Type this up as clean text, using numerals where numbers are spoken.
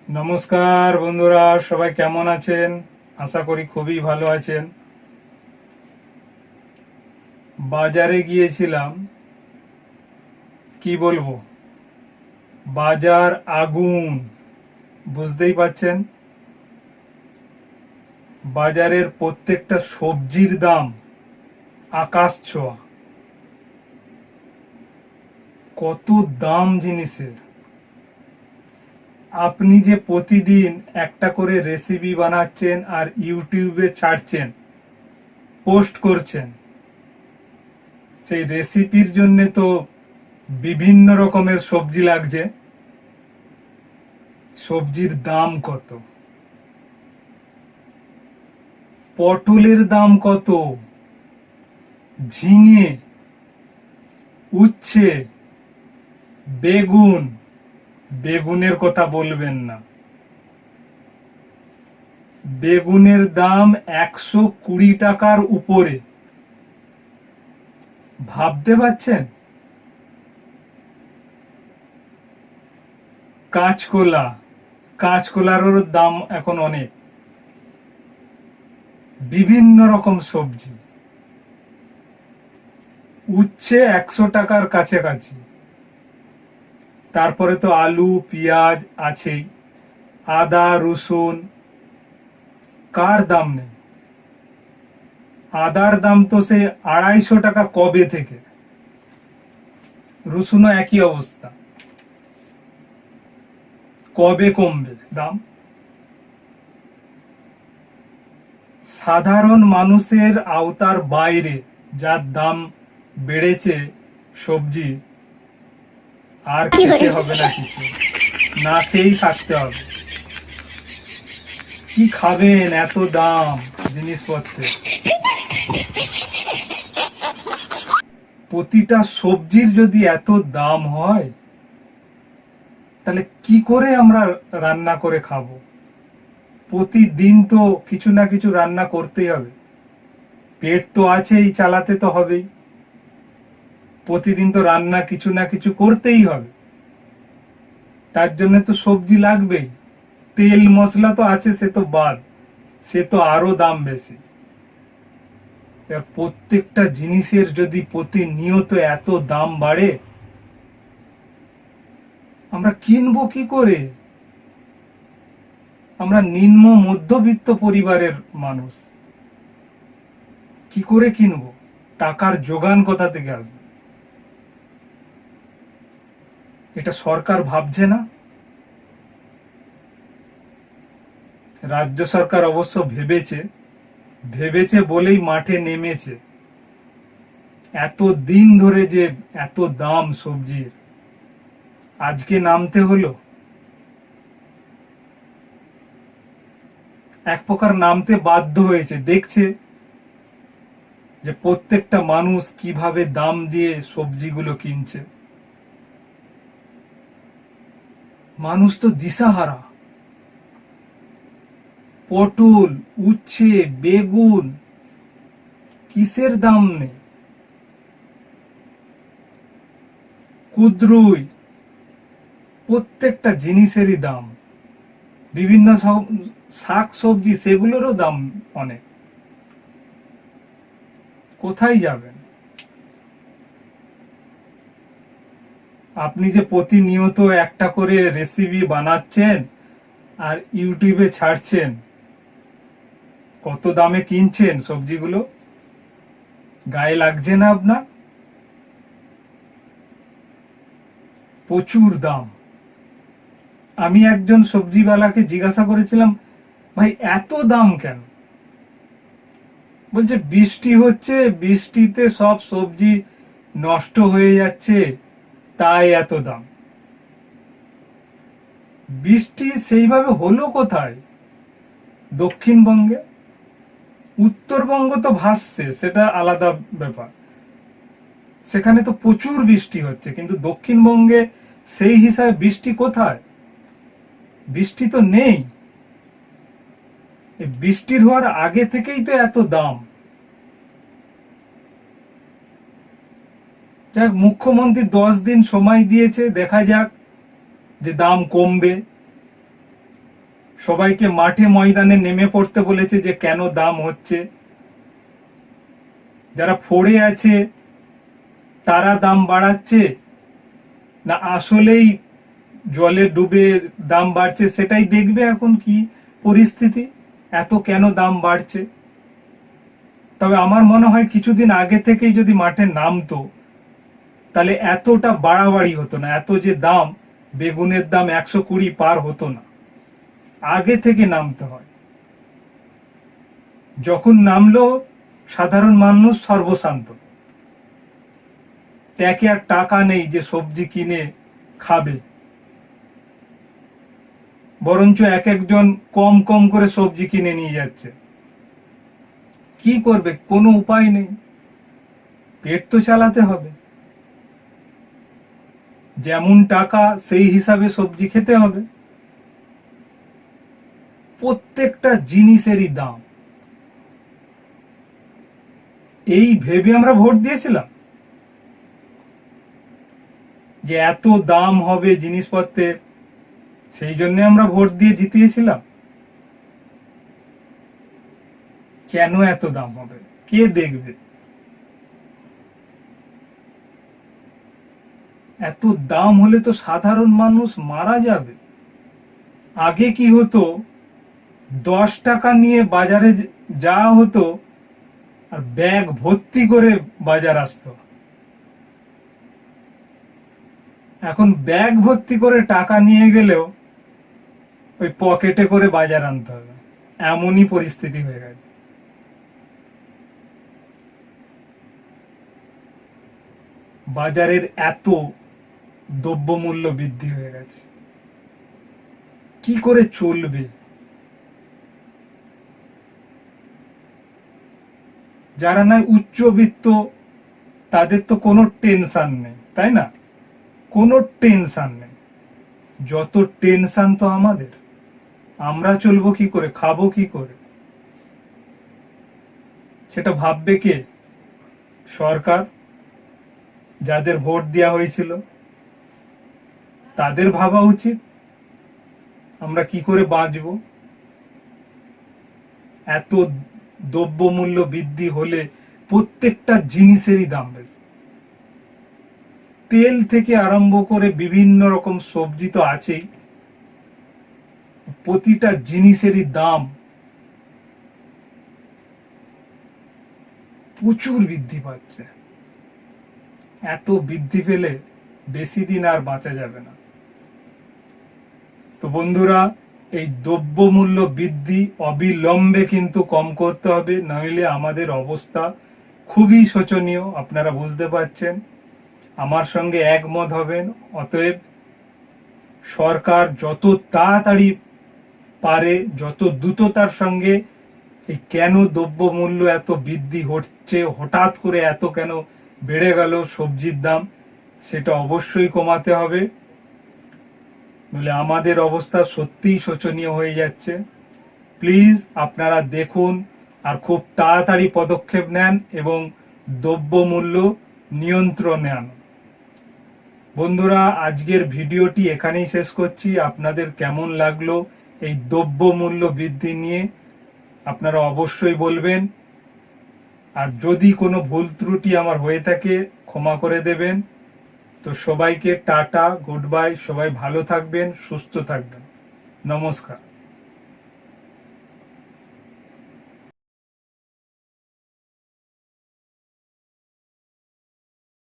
নমস্কার বন্ধুরা, সবাই কেমন আছেন? আশা করি খুবই ভালো আছেন। বাজারে গিয়েছিলাম, কি বলবো, বাজার আগুন, বুঝতেই পাচ্ছেন। বাজারের প্রত্যেকটা সবজির দাম আকাশ ছোঁয়া। কত দাম জিনিসের! আপনি যে প্রতিদিন একটা করে রেসিপি বানাচ্ছেন আর ইউটিউবে ছাড়ছেন, পোস্ট করছেন, সেই রেসিপির জন্য তো বিভিন্ন রকমের সবজি লাগছে। সবজির দাম কত! পটলের দাম কত, ঝিঙে, উচ্ছে, বেগুন, বেগুনের কথা বলবেন না। বেগুনের দাম 120 টাকার উপরে। ভাবতে পারছেন? কাঁচকলা, কাঁচকলারও দাম এখন অনেক। বিভিন্ন রকম সবজি, উচ্ছে 100 টাকার কাছাকাছি। তারপরে তো আলু, পেঁয়াজ আছেই, আদা, রসুন, কার দাম নেই? আদার দাম তো সে 250 টাকা কবে থেকে। রসুনও একই অবস্থা। কবে কমবে দাম? সাধারণ মানুষের আওতার বাইরে যার দাম বেড়েছে সবজি, আর খেতে হবে না কিছু, না খেয়েই থাকতে হবে। কি খাবেন এত দাম জিনিসপত্রের? প্রতিটা সবজির যদি এত দাম হয়, তাহলে কি করে আমরা রান্না করে খাবো? প্রতিদিন তো কিছু না কিছু রান্না করতেই হবে, পেট তো আছেই, চালাতে তো হবেই। প্রতিদিন তো রান্না কিছু না কিছু করতেই হবে, তার জন্য তো সবজি লাগবেই। তেল মশলা তো আছে, সে তো বাদ, সে তো আরো দাম বেশি। প্রত্যেকটা জিনিসের যদি প্রতিনিয়ত এত দাম বাড়ে, আমরা কিনবো কি করে? আমরা নিম্ন মধ্যবিত্ত পরিবারের মানুষ, কি করে কিনবো? টাকার যোগান কোথা থেকে আসবে? এটা সরকার ভাবছে না। রাজ্য সরকার অবশ্য ভেবেছে, ভেবেছে বলেই মাঠে নেমেছে। এত দিন ধরে যে এত দাম সবজির, আজকে নামতে হলো। এক প্রকার নামতে বাধ্য হয়েছে, দেখছে যে প্রত্যেকটা মানুষ কিভাবে দাম দিয়ে সবজিগুলো কিনছে। মানুষ তো দিশাহারা। পটল, উচ্ছে, বেগুন, কিসের দাম নেই? কুদ্রুই, প্রত্যেকটা জিনিসেরই দাম। বিভিন্ন শাক সবজি, সেগুলোরও দাম অনেক। কোথায় যাবেন? আপনি যে প্রতিনিয়ত একটা করে রেসিপি বানাচ্ছেন আর ইউটিউবে ছাড়ছেন, কত দামে কিনছেন সবজিগুলো? গায়ে লাগছে না আপনার? প্রচুর দাম। আমি একজন সবজিওয়ালাকে জিজ্ঞাসা করেছিলাম, ভাই এত দাম কেন? বলছে বৃষ্টি হচ্ছে, বৃষ্টিতে সব সবজি নষ্ট হয়ে যাচ্ছে, তাই এত দাম। বৃষ্টি সেইভাবে হলো কোথায়? দক্ষিণবঙ্গে। উত্তরবঙ্গ তো ভাসছে, সেটা আলাদা ব্যাপার, সেখানে তো প্রচুর বৃষ্টি হচ্ছে, কিন্তু দক্ষিণবঙ্গে সেই হিসাবে বৃষ্টি কোথায়? বৃষ্টি তো নেই। বৃষ্টির হওয়ার আগে থেকেই তো এত দাম। যাক, মুখ্যমন্ত্রী 10 দিন সময় দিয়েছে, দেখা যাক যে দাম কমবে। সবাইকে মাঠে ময়দানে নেমে পড়তে বলেছে যে কেন দাম হচ্ছে। যারা ফড়ে আছে তারা দাম বাড়াচ্ছে না আসলেই জলে ডুবে দাম বাড়ছে, সেটাই দেখবে এখন কি পরিস্থিতি, এত কেন দাম বাড়ছে। তবে আমার মনে হয় কিছুদিন আগে থেকেই যদি মাঠে নামতো তাহলে এতটা বাড়াবাড়ি হতো না, এত যে দাম, বেগুনের দাম 120 পার হতো না। আগে থেকে নামতে হয়। যখন নামলো সাধারণ মানুষ সর্বশান্ত, ট্যাকে আর টাকা নেই যে সবজি কিনে খাবে, বরঞ্চ এক একজন কম কম করে সবজি কিনে নিয়ে যাচ্ছে। কি করবে, কোনো উপায় নেই, পেট তো চালাতে হবে, যেমন টাকা সেই হিসাবে সবজি খেতে হবে। প্রত্যেকটা জিনিসেরই দাম, এই ভেবে আমরা ভোট দিয়েছিলাম যে এত দাম হবে জিনিসপত্রের, সেই জন্য আমরা ভোট দিয়ে জিতিয়েছিলাম। কেন এত দাম হবে, কে দেখবে? এত দাম হলে তো সাধারণ মানুষ মারা যাবে। আগে কি হতো, 10 টাকা নিয়ে বাজারে যাওয়া হতো আর ব্যাগ ভর্তি করে বাজার আসতো। এখন ব্যাগ ভর্তি করে টাকা নিয়ে গেলেও ওই পকেটে করে বাজার আনতে হবে, এমনই পরিস্থিতি হয়ে গেছে। বাজারের এত দ্রব্যমূল্য বৃদ্ধি হয়ে গেছে, কি করে চলবে? যারা নাই উচ্চবিত্ত তাদের তো কোনো টেনশন নেই, তাই না? কোনো টেনশন নেই, যত টেনশন তো আমাদের। আমরা চলবো কি করে, খাবো কি করে, সেটা ভাববে কে? সরকার, যাদের ভোট দেওয়া হয়েছিল তাদের ভাবা উচিত আমরা কি করে বাঁচবো। এত দ্রব্যমূল্য বৃদ্ধি হলে প্রত্যেকটা জিনিসেরই দাম বেশি, তেল থেকে আরম্ভ করে বিভিন্ন রকম সবজি তো আছেই, প্রতিটা জিনিসেরই দাম প্রচুর বৃদ্ধি পাচ্ছে। এত বৃদ্ধি পেলে বেশি দিন আর বাঁচা যাবে না। তো বন্ধুরা, এই দ্রব্যমূল্য বৃদ্ধি অবিলম্বে কিন্তু কম করতে হবে, নইলে আমাদের অবস্থা খুবই শোচনীয়। আপনারা বুঝতে পারছেন, আমার সঙ্গে একমত হবেন। অতএব সরকার যত তাড়াতাড়ি পারে, যত দ্রুততার সঙ্গে এই কেন দ্রব্যমূল্য এত বৃদ্ধি হচ্ছে, হঠাৎ করে এত কেন বেড়ে গেল সবজির দাম, সেটা অবশ্যই কমাতে হবে, নইলে আমাদের অবস্থা সত্যিই শোচনীয় হয়ে যাচ্ছে। প্লিজ আপনারা দেখুন আর খুব তাড়াতাড়ি পদক্ষেপ নেন এবং দ্রব্যমূল্য নিয়ন্ত্রণে আনুন। বন্ধুরা, আজকের ভিডিওটি এখানেই শেষ করছি। আপনাদের কেমন লাগলো এই দ্রব্যমূল্য বৃদ্ধি নিয়ে আপনারা অবশ্যই বলবেন। আর যদি কোনো ভুল ত্রুটি আমার হয়ে থাকে ক্ষমা করে দেবেন। তো সবাইকে টাটা, গুড বাই, সবাই ভালো থাকবেন, সুস্থ থাকবেন, নমস্কার।